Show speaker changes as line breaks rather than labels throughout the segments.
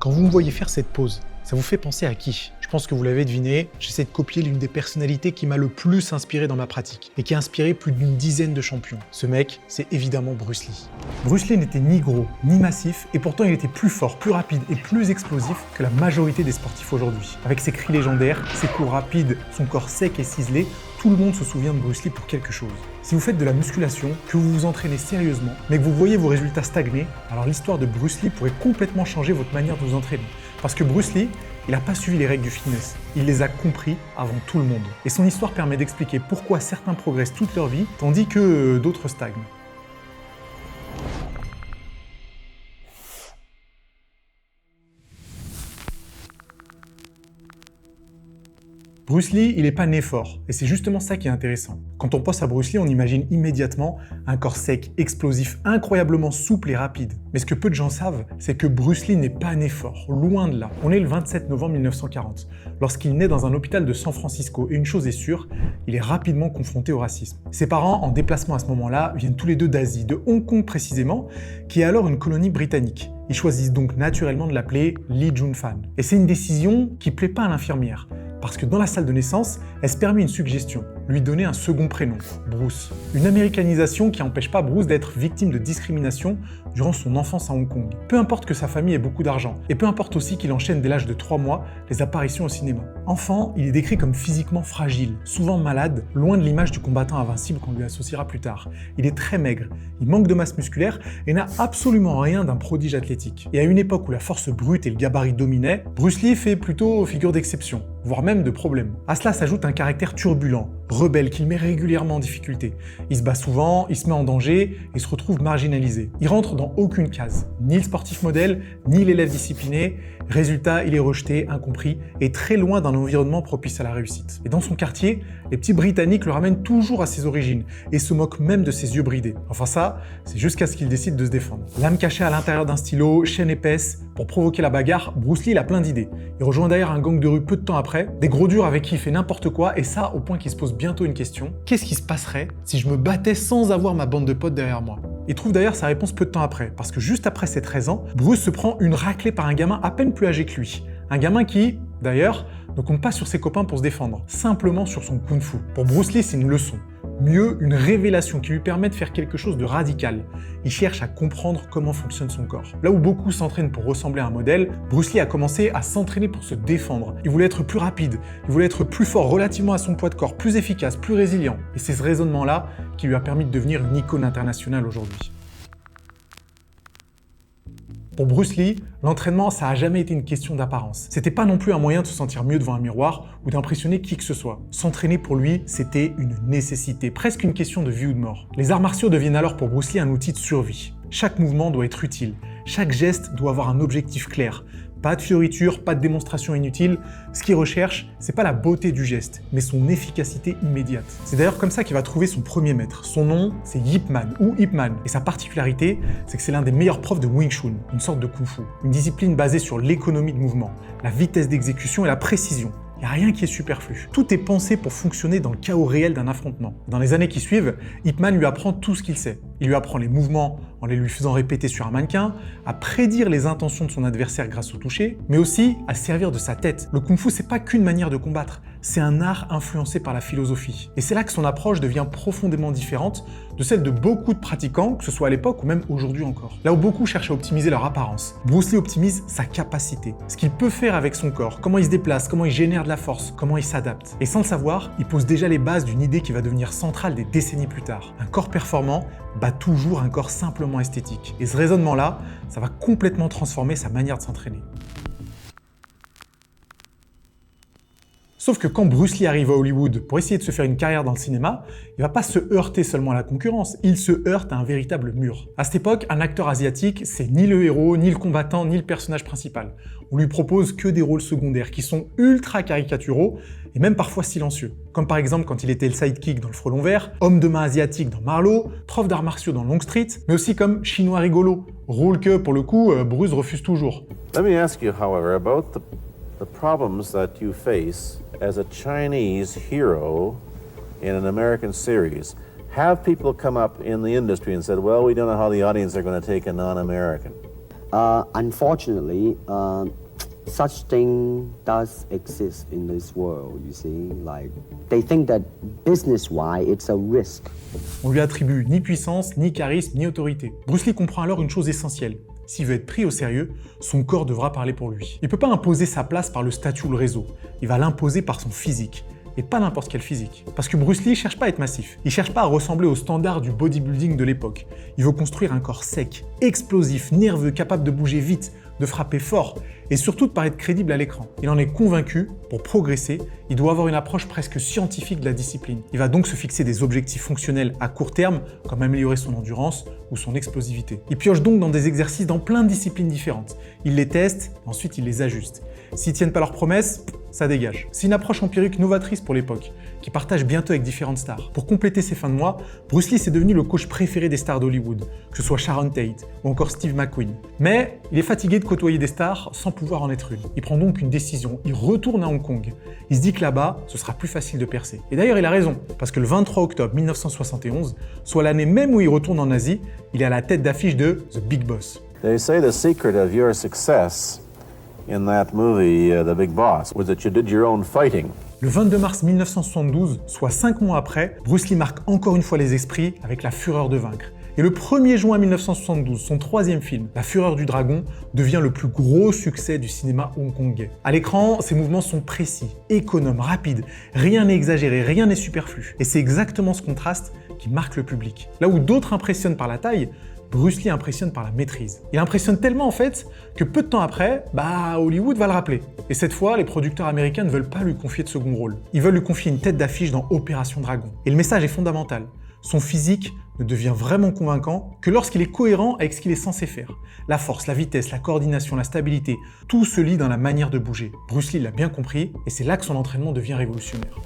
Quand vous me voyez faire cette pose, ça vous fait penser à qui? Je pense que vous l'avez deviné, j'essaie de copier l'une des personnalités qui m'a le plus inspiré dans ma pratique et qui a inspiré plus d'une dizaine de champions. Ce mec, c'est évidemment Bruce Lee. Bruce Lee n'était ni gros, ni massif, et pourtant il était plus fort, plus rapide et plus explosif que la majorité des sportifs aujourd'hui. Avec ses cris légendaires, ses coups rapides, son corps sec et ciselé, tout le monde se souvient de Bruce Lee pour quelque chose. Si vous faites de la musculation, que vous vous entraînez sérieusement, mais que vous voyez vos résultats stagner, alors l'histoire de Bruce Lee pourrait complètement changer votre manière de vous entraîner. Parce que Bruce Lee, il n'a pas suivi les règles du fitness, il les a compris avant tout le monde. Et son histoire permet d'expliquer pourquoi certains progressent toute leur vie, tandis que d'autres stagnent. Bruce Lee, il n'est pas né fort, et c'est justement ça qui est intéressant. Quand on pense à Bruce Lee, on imagine immédiatement un corps sec, explosif, incroyablement souple et rapide. Mais ce que peu de gens savent, c'est que Bruce Lee n'est pas né fort, loin de là. On est le 27 novembre 1940, lorsqu'il naît dans un hôpital de San Francisco, et une chose est sûre, il est rapidement confronté au racisme. Ses parents, en déplacement à ce moment-là, viennent tous les deux d'Asie, de Hong Kong précisément, qui est alors une colonie britannique. Ils choisissent donc naturellement de l'appeler Lee Jun-fan. Et c'est une décision qui plaît pas à l'infirmière. Parce que dans la salle de naissance, elle se permet une suggestion, lui donner un second prénom, Bruce. Une américanisation qui n'empêche pas Bruce d'être victime de discrimination durant son enfance à Hong Kong. Peu importe que sa famille ait beaucoup d'argent, et peu importe aussi qu'il enchaîne dès l'âge de 3 mois les apparitions au cinéma. Enfant, il est décrit comme physiquement fragile, souvent malade, loin de l'image du combattant invincible qu'on lui associera plus tard. Il est très maigre, il manque de masse musculaire et n'a absolument rien d'un prodige athlétique. Et à une époque où la force brute et le gabarit dominaient, Bruce Lee fait plutôt figure d'exception, voire même de problème. À cela s'ajoute un caractère turbulent, rebelle qu'il met régulièrement en difficulté. Il se bat souvent, il se met en danger et se retrouve marginalisé. Il rentre dans aucune case, ni le sportif modèle, ni l'élève discipliné. Résultat, il est rejeté, incompris et très loin d'un environnement propice à la réussite. Et dans son quartier, les petits Britanniques le ramènent toujours à ses origines et se moquent même de ses yeux bridés. Enfin ça, c'est jusqu'à ce qu'il décide de se défendre. L'âme cachée à l'intérieur d'un stylo, chaîne épaisse, pour provoquer la bagarre, Bruce Lee il a plein d'idées. Il rejoint d'ailleurs un gang de rue peu de temps après, des gros durs avec qui il fait n'importe quoi, et ça au point qu'il se pose bientôt une question. Qu'est-ce qui se passerait si je me battais sans avoir ma bande de potes derrière moi? Il trouve d'ailleurs sa réponse peu de temps après, parce que juste après ses 13 ans, Bruce se prend une raclée par un gamin à peine plus âgé que lui. Un gamin qui, d'ailleurs, ne compte pas sur ses copains pour se défendre, simplement sur son kung-fu. Pour Bruce Lee, c'est une leçon. Mieux, une révélation qui lui permet de faire quelque chose de radical. Il cherche à comprendre comment fonctionne son corps. Là où beaucoup s'entraînent pour ressembler à un modèle, Bruce Lee a commencé à s'entraîner pour se défendre. Il voulait être plus rapide, il voulait être plus fort relativement à son poids de corps, plus efficace, plus résilient. Et c'est ce raisonnement-là qui lui a permis de devenir une icône internationale aujourd'hui. Pour Bruce Lee, l'entraînement, ça a jamais été une question d'apparence. C'était pas non plus un moyen de se sentir mieux devant un miroir ou d'impressionner qui que ce soit. S'entraîner pour lui, c'était une nécessité, presque une question de vie ou de mort. Les arts martiaux deviennent alors pour Bruce Lee un outil de survie. Chaque mouvement doit être utile, chaque geste doit avoir un objectif clair. Pas de fioritures, pas de démonstration inutile. Ce qu'il recherche, c'est pas la beauté du geste, mais son efficacité immédiate. C'est d'ailleurs comme ça qu'il va trouver son premier maître. Son nom, c'est Yip Man ou Ip Man. Et sa particularité, c'est que c'est l'un des meilleurs profs de Wing Chun, une sorte de Kung Fu. Une discipline basée sur l'économie de mouvement, la vitesse d'exécution et la précision. Il n'y a rien qui est superflu. Tout est pensé pour fonctionner dans le chaos réel d'un affrontement. Dans les années qui suivent, Ip Man lui apprend tout ce qu'il sait. Il lui apprend les mouvements en les lui faisant répéter sur un mannequin, à prédire les intentions de son adversaire grâce au toucher, mais aussi à servir de sa tête. Le Kung Fu, c'est pas qu'une manière de combattre, c'est un art influencé par la philosophie. Et c'est là que son approche devient profondément différente de celle de beaucoup de pratiquants, que ce soit à l'époque ou même aujourd'hui encore. Là où beaucoup cherchent à optimiser leur apparence, Bruce Lee optimise sa capacité, ce qu'il peut faire avec son corps, comment il se déplace, comment il génère de la force, comment il s'adapte. Et sans le savoir, il pose déjà les bases d'une idée qui va devenir centrale des décennies plus tard. Un corps performant bat toujours un corps simplement esthétique. Et ce raisonnement-là, ça va complètement transformer sa manière de s'entraîner. Sauf que quand Bruce Lee arrive à Hollywood pour essayer de se faire une carrière dans le cinéma, il va pas se heurter seulement à la concurrence, il se heurte à un véritable mur. À cette époque, un acteur asiatique, c'est ni le héros, ni le combattant, ni le personnage principal. On lui propose que des rôles secondaires qui sont ultra caricaturaux et même parfois silencieux. Comme par exemple quand il était le sidekick dans Le Frelon Vert, homme de main asiatique dans Marlowe, prof d'arts martiaux dans Longstreet, mais aussi comme chinois rigolo, rôle que, pour le coup, Bruce refuse toujours.
Let me ask you, however, about the problems that you face as a Chinese hero in an American series. Have people come up in the industry and said, well, we don't know how the audience are going to take a non-American?
Unfortunately, such thing does exist in this world, you see. Like, they think that business-wise, it's a risk.
On lui attribue ni puissance, ni charisme, ni autorité. Bruce Lee comprend alors une chose essentielle. S'il veut être pris au sérieux, son corps devra parler pour lui. Il ne peut pas imposer sa place par le statut ou le réseau. Il va l'imposer par son physique. Et pas n'importe quel physique. Parce que Bruce Lee cherche pas à être massif. Il cherche pas à ressembler aux standards du bodybuilding de l'époque. Il veut construire un corps sec, explosif, nerveux, capable de bouger vite, de frapper fort et surtout de paraître crédible à l'écran. Il en est convaincu, pour progresser, il doit avoir une approche presque scientifique de la discipline. Il va donc se fixer des objectifs fonctionnels à court terme, comme améliorer son endurance ou son explosivité. Il pioche donc dans des exercices dans plein de disciplines différentes. Il les teste, ensuite il les ajuste. S'ils tiennent pas leurs promesses, ça dégage. C'est une approche empirique novatrice pour l'époque, qui partage bientôt avec différentes stars. Pour compléter ses fins de mois, Bruce Lee est devenu le coach préféré des stars d'Hollywood, que ce soit Sharon Tate ou encore Steve McQueen. Mais il est fatigué de côtoyer des stars sans pouvoir en être une. Il prend donc une décision, il retourne à Hong Kong. Il se dit que là-bas, ce sera plus facile de percer. Et d'ailleurs, il a raison, parce que le 23 octobre 1971, soit l'année même où il retourne en Asie, il est à la tête d'affiche de The Big Boss.
They say the secret of your success in that movie, The Big Boss, was that you did your own fighting.
Le 22 mars 1972, soit 5 mois après, Bruce Lee marque encore une fois les esprits avec La Fureur de vaincre. Et le 1er juin 1972, son troisième film, La Fureur du Dragon, devient le plus gros succès du cinéma hongkongais. À l'écran, ses mouvements sont précis, économes, rapides, rien n'est exagéré, rien n'est superflu. Et c'est exactement ce contraste qui marque le public. Là où d'autres impressionnent par la taille, Bruce Lee impressionne par la maîtrise. Il impressionne tellement en fait que peu de temps après, Hollywood va le rappeler. Et cette fois, les producteurs américains ne veulent pas lui confier de second rôle. Ils veulent lui confier une tête d'affiche dans Opération Dragon. Et le message est fondamental. Son physique ne devient vraiment convaincant que lorsqu'il est cohérent avec ce qu'il est censé faire. La force, la vitesse, la coordination, la stabilité, tout se lie dans la manière de bouger. Bruce Lee l'a bien compris et c'est là que son entraînement devient révolutionnaire.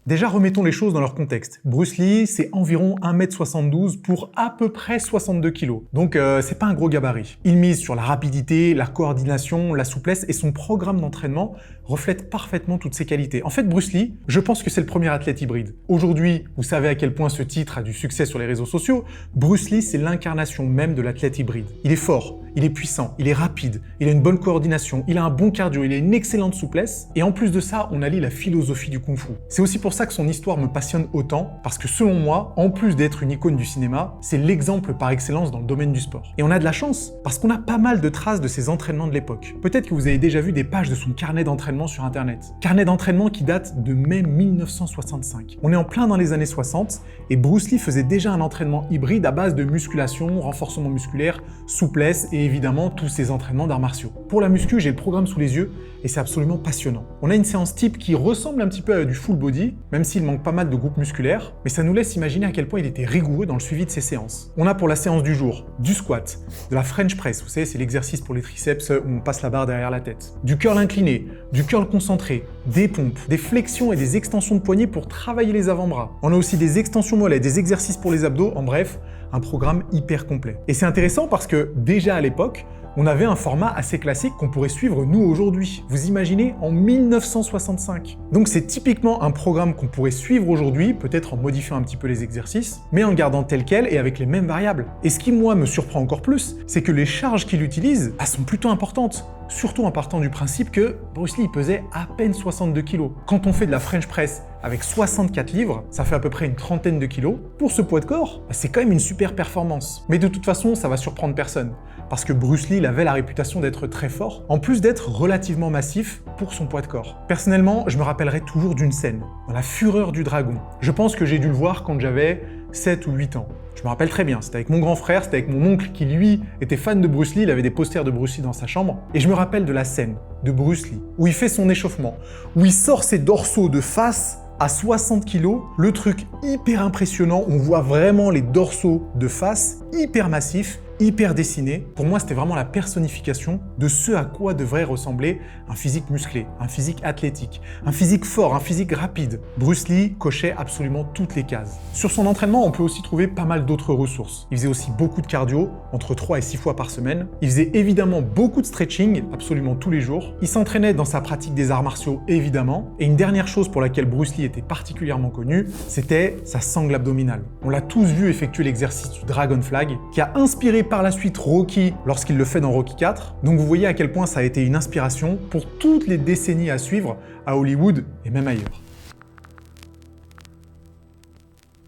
Déjà, remettons les choses dans leur contexte. Bruce Lee, c'est environ 1m72 pour à peu près 62 kg. Donc, c'est pas un gros gabarit. Il mise sur la rapidité, la coordination, la souplesse et son programme d'entraînement reflète parfaitement toutes ces qualités. En fait, Bruce Lee, je pense que c'est le premier athlète hybride. Aujourd'hui, vous savez à quel point ce titre a du succès sur les réseaux sociaux. Bruce Lee, c'est l'incarnation même de l'athlète hybride. Il est fort, il est puissant, il est rapide, il a une bonne coordination, il a un bon cardio, il a une excellente souplesse et en plus de ça, on allie la philosophie du kung-fu. C'est aussi pour ça que son histoire me passionne autant, parce que selon moi, en plus d'être une icône du cinéma, c'est l'exemple par excellence dans le domaine du sport. Et on a de la chance, parce qu'on a pas mal de traces de ses entraînements de l'époque. Peut-être que vous avez déjà vu des pages de son carnet d'entraînement sur internet. Carnet d'entraînement qui date de mai 1965. On est en plein dans les années 60, et Bruce Lee faisait déjà un entraînement hybride à base de musculation, renforcement musculaire, souplesse et évidemment tous ses entraînements d'arts martiaux. Pour la muscu, j'ai le programme sous les yeux, et c'est absolument passionnant. On a une séance type qui ressemble un petit peu à du full body, même s'il manque pas mal de groupes musculaires, mais ça nous laisse imaginer à quel point il était rigoureux dans le suivi de ses séances. On a pour la séance du jour du squat, de la French press, vous savez, c'est l'exercice pour les triceps où on passe la barre derrière la tête, du curl incliné, du curl concentré, des pompes, des flexions et des extensions de poignets pour travailler les avant-bras. On a aussi des extensions mollets, des exercices pour les abdos, en bref, un programme hyper complet. Et c'est intéressant parce que déjà à l'époque, on avait un format assez classique qu'on pourrait suivre nous aujourd'hui. Vous imaginez, en 1965. Donc c'est typiquement un programme qu'on pourrait suivre aujourd'hui, peut-être en modifiant un petit peu les exercices, mais en le gardant tel quel et avec les mêmes variables. Et ce qui, moi, me surprend encore plus, c'est que les charges qu'il utilise sont plutôt importantes. Surtout en partant du principe que Bruce Lee pesait à peine 62 kg. Quand on fait de la French press avec 64 livres, ça fait à peu près une trentaine de kilos. Pour ce poids de corps, c'est quand même une super performance. Mais de toute façon, ça va surprendre personne. Parce que Bruce Lee il avait la réputation d'être très fort, en plus d'être relativement massif pour son poids de corps. Personnellement, je me rappellerai toujours d'une scène, dans La Fureur du Dragon. Je pense que j'ai dû le voir quand j'avais 7 ou 8 ans. Je me rappelle très bien, c'était avec mon grand frère, c'était avec mon oncle qui lui était fan de Bruce Lee, il avait des posters de Bruce Lee dans sa chambre. Et je me rappelle de la scène de Bruce Lee, où il fait son échauffement, où il sort ses dorsaux de face à 60 kg, le truc hyper impressionnant, on voit vraiment les dorsaux de face, hyper massifs, hyper dessiné. Pour moi, c'était vraiment la personnification de ce à quoi devrait ressembler un physique musclé, un physique athlétique, un physique fort, un physique rapide. Bruce Lee cochait absolument toutes les cases. Sur son entraînement, on peut aussi trouver pas mal d'autres ressources. Il faisait aussi beaucoup de cardio, entre 3 et 6 fois par semaine. Il faisait évidemment beaucoup de stretching, absolument tous les jours. Il s'entraînait dans sa pratique des arts martiaux, évidemment. Et une dernière chose pour laquelle Bruce Lee était particulièrement connu, c'était sa sangle abdominale. On l'a tous vu effectuer l'exercice du Dragon Flag, qui a inspiré par la suite Rocky lorsqu'il le fait dans Rocky IV. Donc vous voyez à quel point ça a été une inspiration pour toutes les décennies à suivre à Hollywood et même ailleurs.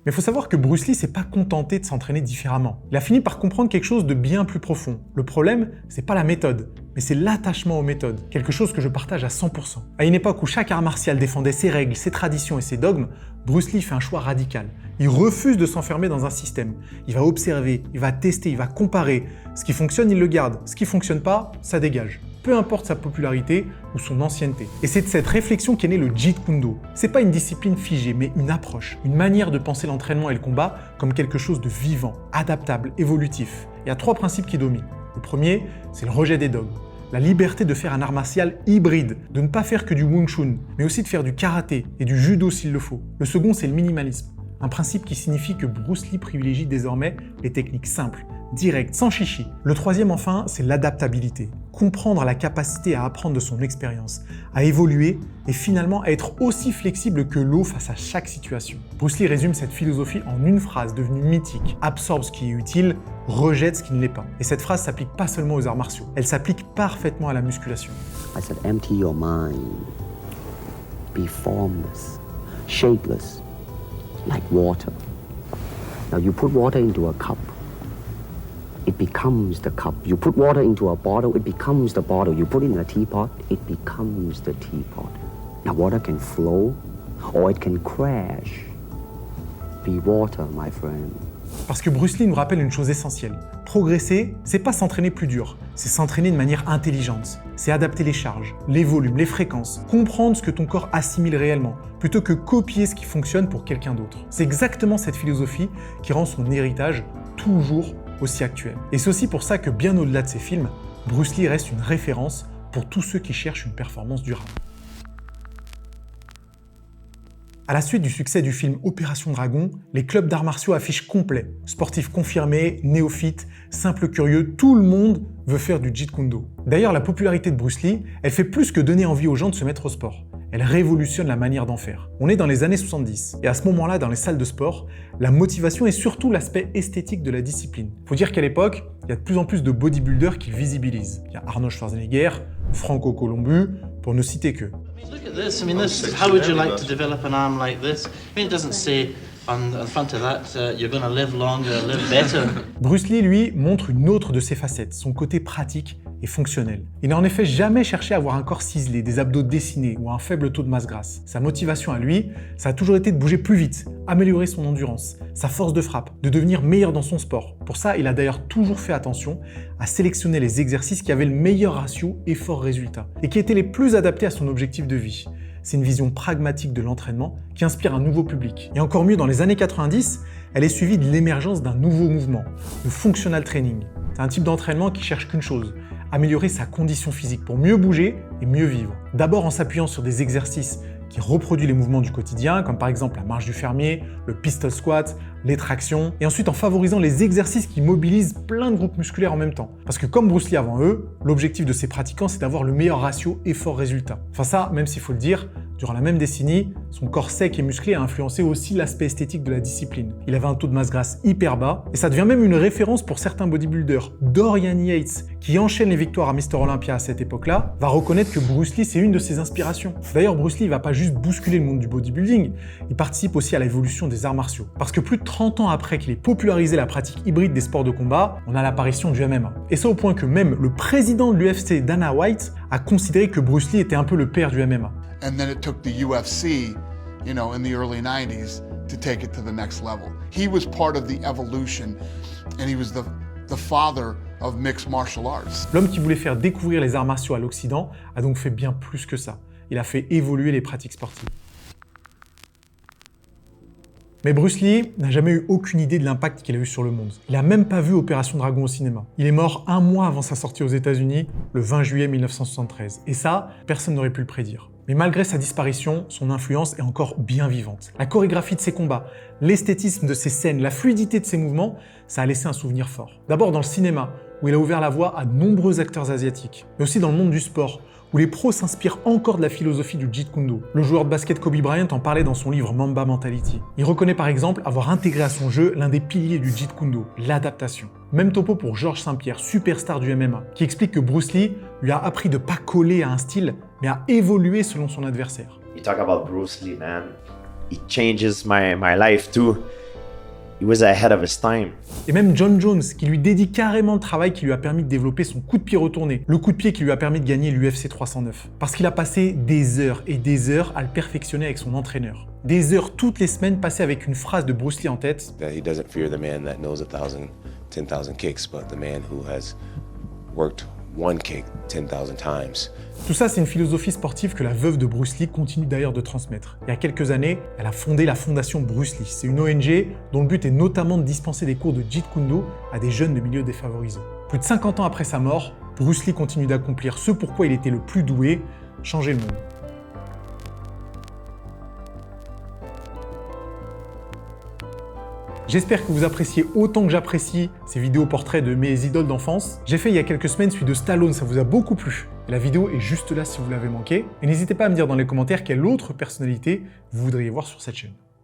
Mais il faut savoir que Bruce Lee s'est pas contenté de s'entraîner différemment. Il a fini par comprendre quelque chose de bien plus profond. Le problème, c'est pas la méthode, mais c'est l'attachement aux méthodes. Quelque chose que je partage à 100%. À une époque où chaque art martial défendait ses règles, ses traditions et ses dogmes, Bruce Lee fait un choix radical. Il refuse de s'enfermer dans un système. Il va observer, il va tester, il va comparer. Ce qui fonctionne, il le garde. Ce qui fonctionne pas, ça dégage. Peu importe sa popularité ou son ancienneté. Et c'est de cette réflexion qu'est né le Jeet Kune Do. C'est pas une discipline figée, mais une approche, une manière de penser l'entraînement et le combat comme quelque chose de vivant, adaptable, évolutif. Il y a 3 principes qui dominent. Le premier, c'est le rejet des dogmes. La liberté de faire un art martial hybride, de ne pas faire que du Wing Chun, mais aussi de faire du karaté et du judo s'il le faut. Le second, c'est le minimalisme. Un principe qui signifie que Bruce Lee privilégie désormais les techniques simples, directes, sans chichi. Le troisième enfin, c'est l'adaptabilité. Comprendre la capacité à apprendre de son expérience, à évoluer et finalement à être aussi flexible que l'eau face à chaque situation. Bruce Lee résume cette philosophie en une phrase devenue mythique. Absorbe ce qui est utile, rejette ce qui ne l'est pas. Et cette phrase s'applique pas seulement aux arts martiaux, elle s'applique parfaitement à la musculation.
I said, empty your mind. Be formless, shapeless, like water. Now you put water into a cup. It becomes the cup. You put water into a bottle, it becomes the bottle. You put it in a teapot, it becomes the teapot. Now water can flow or it can crash. Be water, my friend.
Parce que Bruce Lee nous rappelle une chose essentielle. Progresser, c'est pas s'entraîner plus dur, c'est s'entraîner de manière intelligente. C'est adapter les charges, les volumes, les fréquences, comprendre ce que ton corps assimile réellement, plutôt que copier ce qui fonctionne pour quelqu'un d'autre. C'est exactement cette philosophie qui rend son héritage toujours aussi actuel. Et c'est aussi pour ça que bien au-delà de ses films, Bruce Lee reste une référence pour tous ceux qui cherchent une performance durable. À la suite du succès du film Opération Dragon, les clubs d'arts martiaux affichent complet. Sportifs confirmés, néophytes, simples curieux, tout le monde veut faire du Jeet Kune Do. D'ailleurs, la popularité de Bruce Lee, elle fait plus que donner envie aux gens de se mettre au sport. Elle révolutionne la manière d'en faire. On est dans les années 70, et à ce moment-là, dans les salles de sport, la motivation est surtout l'aspect esthétique de la discipline. Faut dire qu'à l'époque, il y a de plus en plus de bodybuilders qui le visibilisent. Il y a Arnold Schwarzenegger, Franco Columbu, pour ne citer que.
Look at this. I mean, this. How would you like to develop an arm like this? I mean, it doesn't say on front of that you're going to live longer, live better.
Bruce Lee, lui, montre une autre de ses facettes, son côté pratique et fonctionnel. Il n'a en effet jamais cherché à avoir un corps ciselé, des abdos dessinés ou un faible taux de masse grasse. Sa motivation à lui, ça a toujours été de bouger plus vite, améliorer son endurance, sa force de frappe, de devenir meilleur dans son sport. Pour ça, il a d'ailleurs toujours fait attention à sélectionner les exercices qui avaient le meilleur ratio effort-résultat et qui étaient les plus adaptés à son objectif de vie. C'est une vision pragmatique de l'entraînement qui inspire un nouveau public. Et encore mieux, dans les années 90, elle est suivie de l'émergence d'un nouveau mouvement, le functional training. C'est un type d'entraînement qui cherche qu'une chose, améliorer sa condition physique pour mieux bouger et mieux vivre. D'abord en s'appuyant sur des exercices qui reproduisent les mouvements du quotidien, comme par exemple la marche du fermier, le pistol squat, les tractions, et ensuite en favorisant les exercices qui mobilisent plein de groupes musculaires en même temps. Parce que comme Bruce Lee avant eux, l'objectif de ces pratiquants c'est d'avoir le meilleur ratio effort-résultat. Enfin ça, même s'il faut le dire, durant la même décennie, son corps sec et musclé a influencé aussi l'aspect esthétique de la discipline. Il avait un taux de masse grasse hyper bas, et ça devient même une référence pour certains bodybuilders. Dorian Yates, qui enchaîne les victoires à Mr. Olympia à cette époque-là, va reconnaître que Bruce Lee c'est une de ses inspirations. D'ailleurs, Bruce Lee va pas juste bousculer le monde du bodybuilding, il participe aussi à l'évolution des arts martiaux. Parce que plus de 30 ans après qu'il ait popularisé la pratique hybride des sports de combat, on a l'apparition du MMA. Et ça au point que même le président de l'UFC, Dana White, a considéré que Bruce Lee était un peu le père du MMA.
And then it took the UFC, in the early 90s to take it to the next level. He was part of the evolution, and he was the father of mixed martial arts.
L'homme qui voulait faire découvrir les arts martiaux à l'Occident a donc fait bien plus que ça. Il a fait évoluer les pratiques sportives. Mais Bruce Lee n'a jamais eu aucune idée de l'impact qu'il a eu sur le monde. Il a même pas vu Opération Dragon au cinéma. Il est mort un mois avant sa sortie aux États-Unis, le 20 juillet 1973. Et ça, personne n'aurait pu le prédire. Mais malgré sa disparition, son influence est encore bien vivante. La chorégraphie de ses combats, l'esthétisme de ses scènes, la fluidité de ses mouvements, ça a laissé un souvenir fort. D'abord dans le cinéma, où il a ouvert la voie à de nombreux acteurs asiatiques, mais aussi dans le monde du sport, où les pros s'inspirent encore de la philosophie du Jeet Kune Do. Le joueur de basket Kobe Bryant en parlait dans son livre Mamba Mentality. Il reconnaît par exemple avoir intégré à son jeu l'un des piliers du Jeet Kune Do, l'adaptation. Même topo pour Georges St-Pierre, superstar du MMA, qui explique que Bruce Lee lui a appris de pas coller à un style, mais à évoluer selon son adversaire.
You talk about Bruce Lee, man. He changes my life too. He was ahead of his time.
Et même John Jones, qui lui dédie carrément le travail qui lui a permis de développer son coup de pied retourné, le coup de pied qui lui a permis de gagner l'UFC 309. Parce qu'il a passé des heures et des heures à le perfectionner avec son entraîneur. Des heures toutes les semaines passées avec une phrase de Bruce Lee en tête.
That he doesn't fear the man that knows 10,000 kicks, but the man who has worked one kick 10,000 times.
Tout ça, c'est une philosophie sportive que la veuve de Bruce Lee continue d'ailleurs de transmettre. Il y a quelques années, elle a fondé la fondation Bruce Lee. C'est une ONG dont le but est notamment de dispenser des cours de Jeet Kune Do à des jeunes de milieux défavorisés. Plus de 50 ans après sa mort, Bruce Lee continue d'accomplir ce pourquoi il était le plus doué, changer le monde. J'espère que vous appréciez autant que j'apprécie ces vidéos portraits de mes idoles d'enfance. J'ai fait il y a quelques semaines celui de Stallone, ça vous a beaucoup plu. La vidéo est juste là si vous l'avez manqué. Et n'hésitez pas à me dire dans les commentaires quelle autre personnalité vous voudriez voir sur cette chaîne.